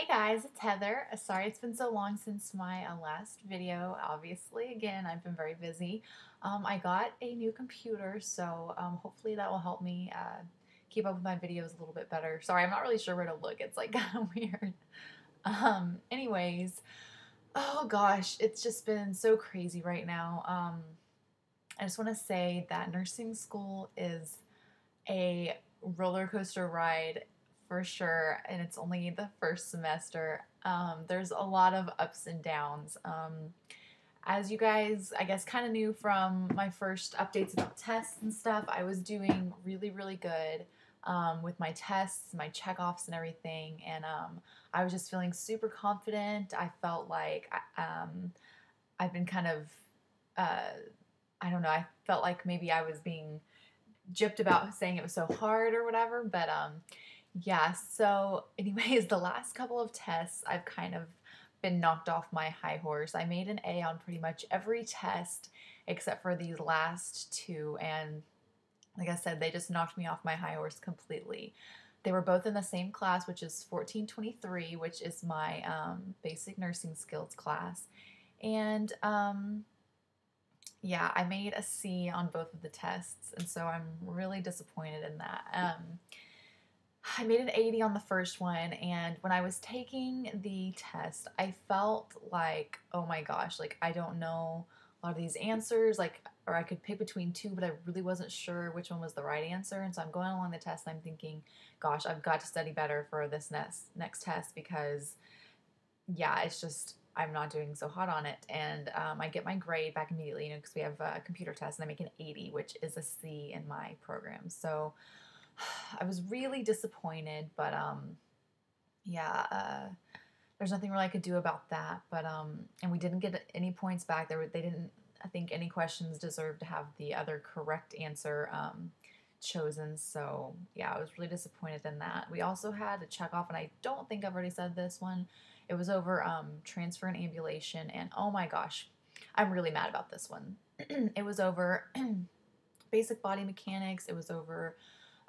Hey guys, it's Heather. Sorry it's been so long since my last video. Obviously, again, I've been very busy. I got a new computer, so hopefully that will help me keep up with my videos a little bit better. Sorry, I'm not really sure where to look. It's like kind of weird. Anyways, oh gosh, it's just been so crazy right now. I just want to say that nursing school is a roller coaster ride for sure, and it's only the first semester. There's a lot of ups and downs. As you guys, I guess, kind of knew from my first updates about tests and stuff, I was doing really, really good with my tests, my checkoffs, and everything. And I was just feeling super confident. I felt like I've been kind of, uh, I don't know, I felt like maybe I was being gypped about saying it was so hard or whatever, but yeah, so anyways, the last couple of tests I've kind of been knocked off my high horse. I made an A on pretty much every test except for these last two, and like I said, they just knocked me off my high horse completely. They were both in the same class, which is 1423, which is my basic nursing skills class. And yeah, I made a C on both of the tests, and so I'm really disappointed in that. I made an 80 on the first one, and when I was taking the test, I felt like, oh my gosh, like I don't know a lot of these answers, like, or I could pick between two, but I really wasn't sure which one was the right answer. And so I'm going along the test, and I'm thinking, gosh, I've got to study better for this next test because yeah, it's just I'm not doing so hot on it. And I get my grade back immediately, because we have a computer test, and I make an 80, which is a C in my program. So I was really disappointed, but yeah, there's nothing really I could do about that. But and we didn't get any points back. They didn't. I think any questions deserved to have the other correct answer chosen. So yeah, I was really disappointed in that. We also had a check off, and I don't think I've already said this one. It was over transfer and ambulation, and oh my gosh, I'm really mad about this one. It was over basic body mechanics. It was over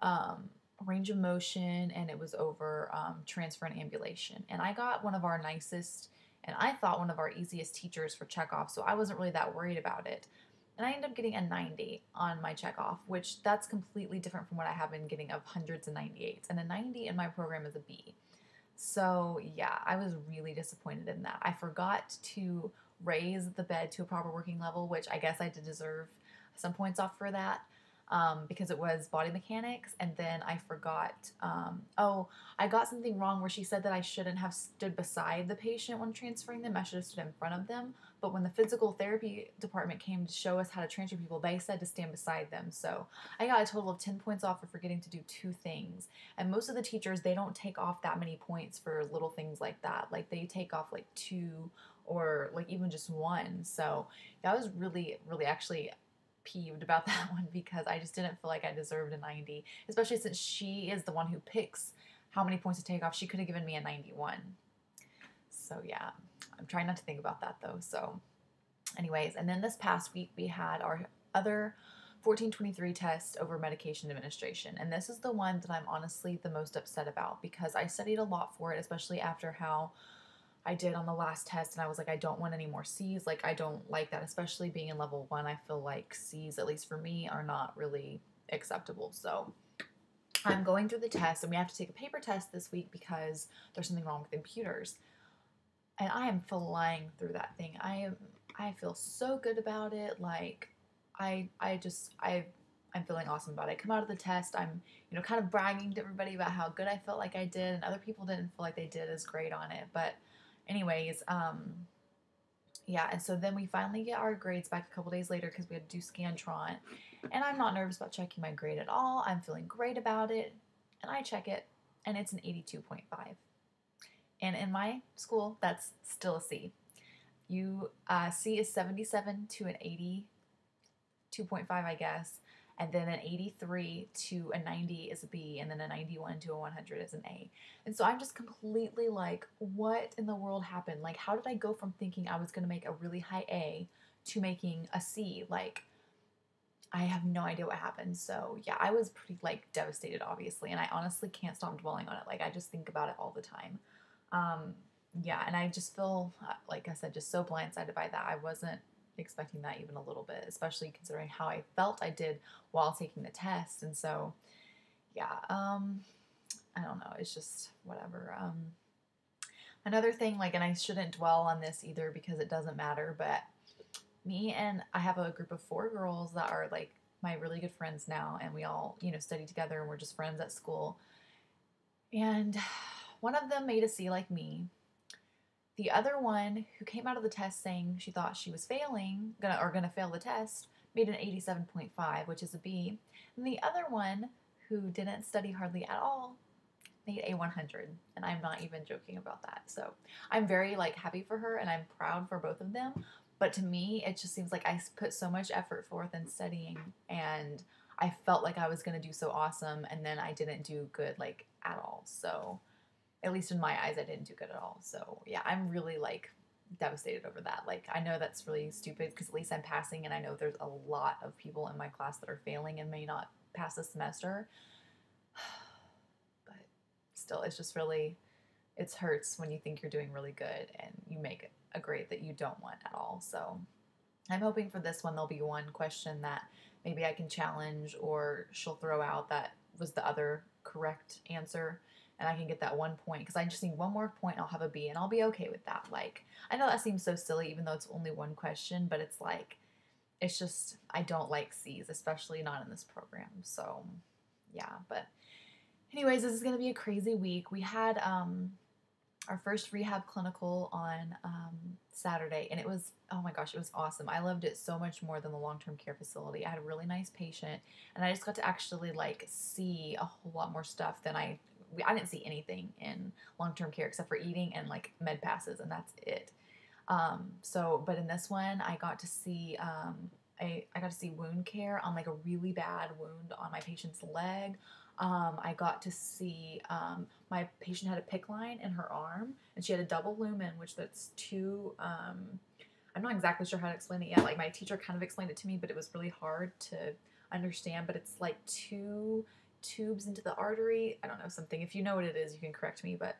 um, range of motion, and it was over transfer and ambulation. And I got one of our nicest, and I thought one of our easiest teachers for checkoff, so I wasn't really that worried about it. And I ended up getting a 90 on my checkoff, which that's completely different from what I have been getting of hundreds and 98s. And a 90 in my program is a B. So yeah, I was really disappointed in that. I forgot to raise the bed to a proper working level, which I guess I did deserve some points off for that because it was body mechanics. And then I forgot, oh, I got something wrong where she said that I shouldn't have stood beside the patient when transferring them. I should have stood in front of them. But when the physical therapy department came to show us how to transfer people, they said to stand beside them. So I got a total of 10 points off for forgetting to do two things. And most of the teachers, they don't take off that many points for little things like that. Like they take off like two or like even just one. So that was really, really actually peeved about that one because I just didn't feel like I deserved a 90, especially since she is the one who picks how many points to take off. She could have given me a 91. So yeah, I'm trying not to think about that though. So anyways, and then this past week we had our other 1423 test over medication administration. And this is the one that I'm honestly the most upset about because I studied a lot for it, especially after how I did on the last test, and I was like, I don't want any more C's. Like, I don't like that, especially being in level 1. I feel like C's, at least for me, are not really acceptable. So I'm going through the test, and we have to take a paper test this week because there's something wrong with computers. And I am flying through that thing. I feel so good about it. Like, I'm feeling awesome about it. I come out of the test, I'm, kind of bragging to everybody about how good I felt like I did, and other people didn't feel like they did as great on it. But anyways, yeah, and so then we finally get our grades back a couple days later because we had to do Scantron. And I'm not nervous about checking my grade at all. I'm feeling great about it. And I check it, and it's an 82.5. And in my school, that's still a C. C is 77 to an 82.5, I guess. And then an 83 to a 90 is a B, and then a 91 to a 100 is an A. And so I'm just completely like, what in the world happened? Like, how did I go from thinking I was going to make a really high A to making a C? Like, I have no idea what happened. So yeah, I was pretty like devastated, obviously, and I honestly can't stop dwelling on it. Like, I just think about it all the time. Um, yeah, and I just feel, like I said, just so blindsided by that. I wasn't expecting that even a little bit, especially considering how I felt I did while taking the test. And so, yeah, I don't know. It's just whatever. Another thing, like, and I shouldn't dwell on this either because it doesn't matter, but me and I have a group of 4 girls that are like my really good friends now, and we all, study together and we're just friends at school. And one of them made a C like me. The other one, who came out of the test saying she thought she was gonna fail the test, made an 87.5, which is a B. And the other one, who didn't study hardly at all, made a 100, and I'm not even joking about that. So I'm very like happy for her, and I'm proud for both of them. But to me, it just seems like I put so much effort forth in studying, and I felt like I was gonna do so awesome, and then I didn't do good like at all. So at least in my eyes, I didn't do good at all. So yeah, I'm really like devastated over that. Like, I know that's really stupid because at least I'm passing, and I know there's a lot of people in my class that are failing and may not pass the semester. But still, it's just really, it hurts when you think you're doing really good and you make a grade that you don't want at all. So I'm hoping for this one there'll be one question that maybe I can challenge, or she'll throw out that was the other correct answer, and I can get that 1 point, because I just need one more point. I'll have a B and I'll be okay with that. Like, I know that seems so silly even though it's only one question, but it's like, it's just, I don't like C's, especially not in this program. So yeah, but anyways, this is going to be a crazy week. We had our first rehab clinical on Saturday, and it was, oh my gosh, it was awesome. I loved it so much more than the long-term care facility. I had a really nice patient, and I just got to actually like see a whole lot more stuff than I didn't see anything in long-term care except for eating and like med passes, and that's it. But in this one, I got to see I got to see wound care on like a really bad wound on my patient's leg. I got to see my patient had a PICC line in her arm, and she had a double lumen, which that's two. I'm not exactly sure how to explain it yet. Like, my teacher kind of explained it to me, but it was really hard to understand. But it's like two tubes into the artery. I don't know, something. If you know what it is, you can correct me. But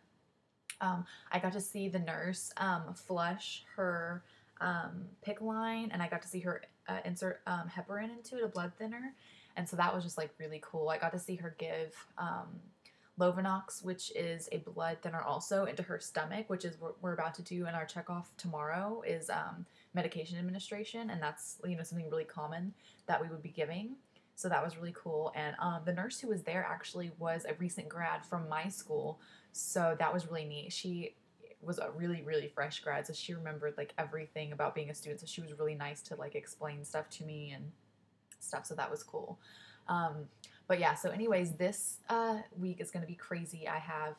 I got to see the nurse flush her PICC line, and I got to see her insert heparin into it, a blood thinner. And so that was just like really cool. I got to see her give Lovenox, which is a blood thinner, also into her stomach, which is what we're about to do in our checkoff tomorrow, is medication administration. And that's, something really common that we would be giving. So that was really cool. And the nurse who was there actually was a recent grad from my school. So that was really neat. She was a really, really fresh grad. So she remembered like everything about being a student. So she was really nice to like explain stuff to me and stuff. So that was cool. But yeah, so anyways, this week is going to be crazy. I have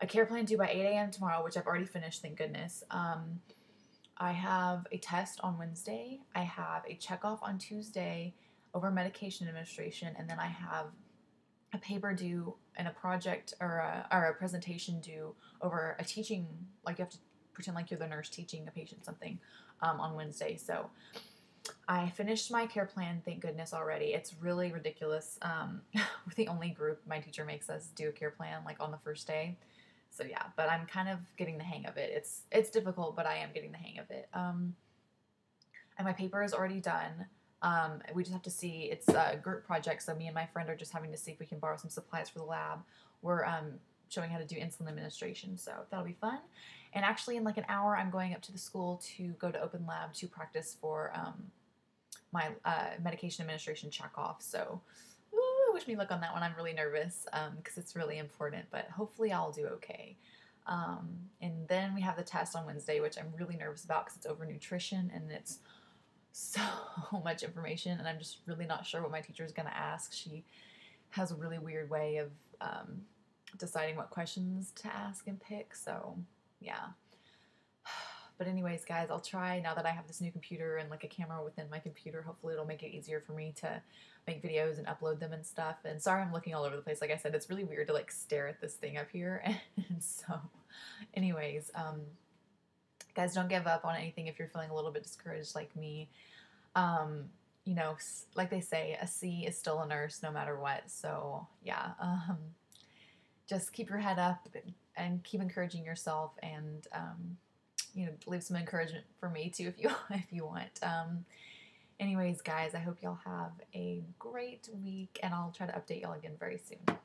a care plan due by 8 a.m. tomorrow, which I've already finished, thank goodness. I have a test on Wednesday. I have a checkoff on Tuesday over medication administration, and then I have a paper due and a project or a presentation due over a teaching, like you have to pretend like you're the nurse teaching a patient something on Wednesday. So I finished my care plan, thank goodness, already. It's really ridiculous. We're the only group my teacher makes us do a care plan like on the first day. So yeah, but I'm kind of getting the hang of it. It's difficult, but I am getting the hang of it. And my paper is already done. We just have to see, it's a group project, so me and my friend are just having to see if we can borrow some supplies for the lab. We're showing how to do insulin administration, so that'll be fun. And actually in like an hour, I'm going up to the school to go to Open Lab to practice for my medication administration checkoff. So wish me luck on that one. I'm really nervous because it's really important, but hopefully I'll do okay. And then we have the test on Wednesday, which I'm really nervous about because it's over nutrition and it's so much information, and I'm just really not sure what my teacher is going to ask. She has a really weird way of deciding what questions to ask and pick, so yeah. But anyways, guys, I'll try, now that I have this new computer and like a camera within my computer, hopefully it'll make it easier for me to make videos and upload them and stuff. And sorry I'm looking all over the place. Like I said, it's really weird to like stare at this thing up here. And so anyways, guys, don't give up on anything if you're feeling a little bit discouraged like me. Like they say, a C is still a nurse no matter what. So yeah, just keep your head up and keep encouraging yourself, and leave some encouragement for me too if you if you want. Anyways, guys, I hope y'all have a great week, and I'll try to update y'all again very soon.